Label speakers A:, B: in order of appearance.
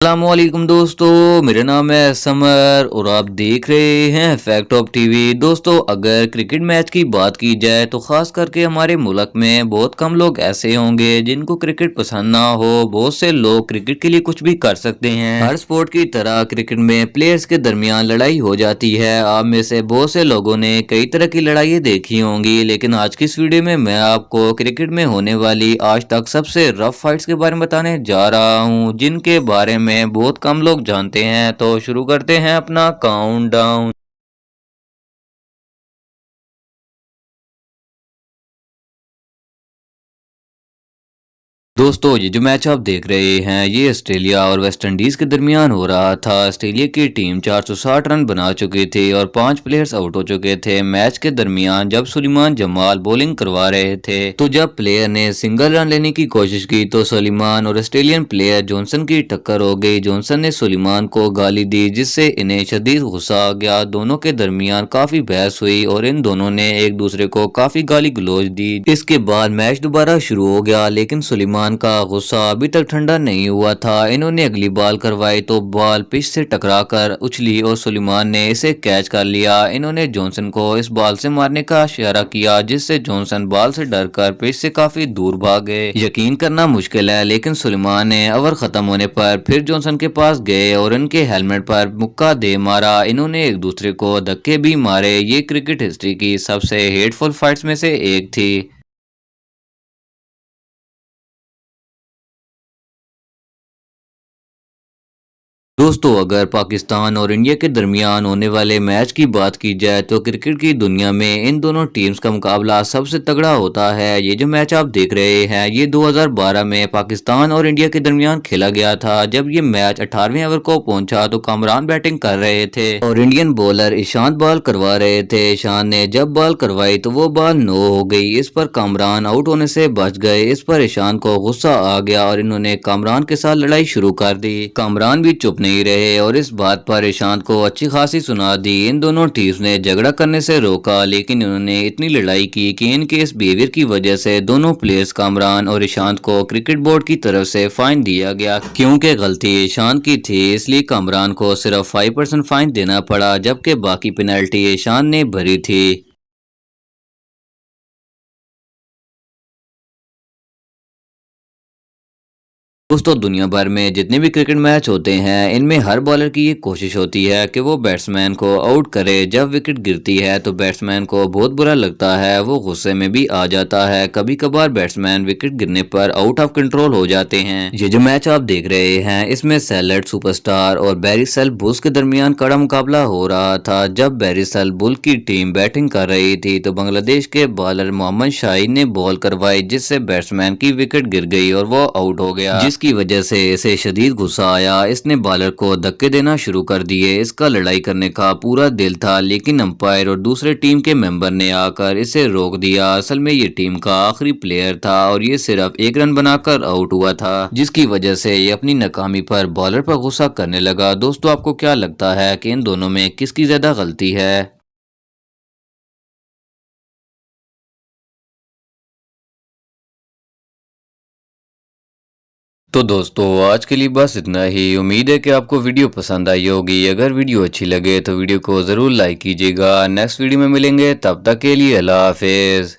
A: अस्सलामुअलैकुम दोस्तों, मेरा नाम है समर और आप देख रहे हैं फैक्ट ऑफ टीवी। दोस्तों, अगर क्रिकेट मैच की बात की जाए तो खास करके हमारे मुल्क में बहुत कम लोग ऐसे होंगे जिनको क्रिकेट पसंद ना हो। बहुत से लोग क्रिकेट के लिए कुछ भी कर सकते हैं। हर स्पोर्ट की तरह क्रिकेट में प्लेयर्स के दरमियान लड़ाई हो जाती है। आप में से बहुत से लोगों ने कई तरह की लड़ाई देखी होंगी, लेकिन आज की इस वीडियो में मैं आपको क्रिकेट में होने वाली आज तक सबसे रफ फाइट्स के बारे में बताने जा रहा हूँ, जिनके बारे में बहुत कम लोग जानते हैं। तो शुरू करते हैं अपना काउंटडाउन। दोस्तों, ये जो मैच आप देख रहे हैं ये ऑस्ट्रेलिया और वेस्ट इंडीज के दरमियान हो रहा था। ऑस्ट्रेलिया की टीम 460 रन बना चुकी थी और 5 प्लेयर्स आउट हो चुके थे। मैच के दरमियान जब सुलेमान जमाल बॉलिंग करवा रहे थे तो जब प्लेयर ने सिंगल रन लेने की कोशिश की तो सुलेमान और ऑस्ट्रेलियन प्लेयर जॉनसन की टक्कर हो गई। जॉनसन ने सुलेमान को गाली दी, जिससे इन्हें शदीद गुस्सा आ गया। दोनों के दरमियान काफी बहस हुई और इन दोनों ने एक दूसरे को काफी गाली गलौज दी। इसके बाद मैच दोबारा शुरू हो गया, लेकिन सुलेमान का गुस्सा अभी तक ठंडा नहीं हुआ था। इन्होंने अगली बॉल करवाई तो बॉल पिच से टकराकर उछली और सुलेमान ने इसे कैच कर लिया। इन्होंने जॉनसन को इस बॉल से मारने का इशारा किया, जिससे जॉनसन बॉल से डरकर पिच से काफी दूर भाग गए। यकीन करना मुश्किल है, लेकिन सुलेमान ने ओवर खत्म होने पर फिर जॉनसन के पास गए और इनके हेलमेट पर मुक्का दे मारा। इन्होंने एक दूसरे को धक्के भी मारे। ये क्रिकेट हिस्ट्री की सबसे हेटफुल फाइट्स में से एक थी। दोस्तों, अगर पाकिस्तान और इंडिया के दरमियान होने वाले मैच की बात की जाए तो क्रिकेट की दुनिया में इन दोनों टीम्स का मुकाबला सबसे तगड़ा होता है। ये जो मैच आप देख रहे हैं ये 2012 में पाकिस्तान और इंडिया के दरमियान खेला गया था। जब ये मैच 18वें ओवर को पहुंचा तो कामरान बैटिंग कर रहे थे और इंडियन बॉलर ईशांत बॉल करवा रहे थे। ईशांत ने जब बॉल करवाई तो वो बॉल नो हो गई। इस पर कामरान आउट होने से बच गए। इस पर ईशांत को गुस्सा आ गया और इन्होंने कामरान के साथ लड़ाई शुरू कर दी। कामरान भी चुप नहीं रहे और इस बात पर ईशांत को अच्छी खासी सुना दी। इन दोनों टीम्स ने झगड़ा करने से रोका, लेकिन इन्होंने इतनी लड़ाई की कि इनके इस बिहेवियर की वजह से दोनों प्लेयर्स कामरान और ईशांत को क्रिकेट बोर्ड की तरफ से फाइन दिया गया। क्योंकि गलती ईशांत की थी, इसलिए कामरान को सिर्फ 5% फाइन देना पड़ा, जबकि बाकी पेनल्टी ईशांत ने भरी थी। दोस्तों, दुनिया भर में जितने भी क्रिकेट मैच होते हैं इनमें हर बॉलर की ये कोशिश होती है कि वो बैट्समैन को आउट करे। जब विकेट गिरती है तो बैट्समैन को बहुत बुरा लगता है, वो गुस्से में भी आ जाता है। कभी कभार बैट्समैन विकेट गिरने पर आउट ऑफ कंट्रोल हो जाते हैं। ये जो मैच आप देख रहे हैं इसमें सैलट सुपरस्टार और बैरिसल बुल्स के दरमियान कड़ा मुकाबला हो रहा था। जब बैरिसल बुल की टीम बैटिंग कर रही थी तो बांग्लादेश के बॉलर मोहम्मद शाहीन ने बॉल करवाई, जिससे बैट्समैन की विकेट गिर गई और वो आउट हो गया, जिसकी वजह से इसे शदीद गुस्सा आया। इसने बॉलर को धक्के देना शुरू कर दिए। इसका लड़ाई करने का पूरा दिल था, लेकिन अंपायर और दूसरे टीम के मेंबर ने आकर इसे रोक दिया। असल में ये टीम का आखिरी प्लेयर था और ये सिर्फ 1 रन बनाकर आउट हुआ था, जिसकी वजह से ये अपनी नाकामी पर बॉलर पर गुस्सा करने लगा। दोस्तों, आपको क्या लगता है कि इन दोनों में किसकी ज्यादा गलती है? तो दोस्तों, आज के लिए बस इतना ही। उम्मीद है कि आपको वीडियो पसंद आई होगी। अगर वीडियो अच्छी लगे तो वीडियो को ज़रूर लाइक कीजिएगा। नेक्स्ट वीडियो में मिलेंगे, तब तक के लिए अल्लाह हाफिज़।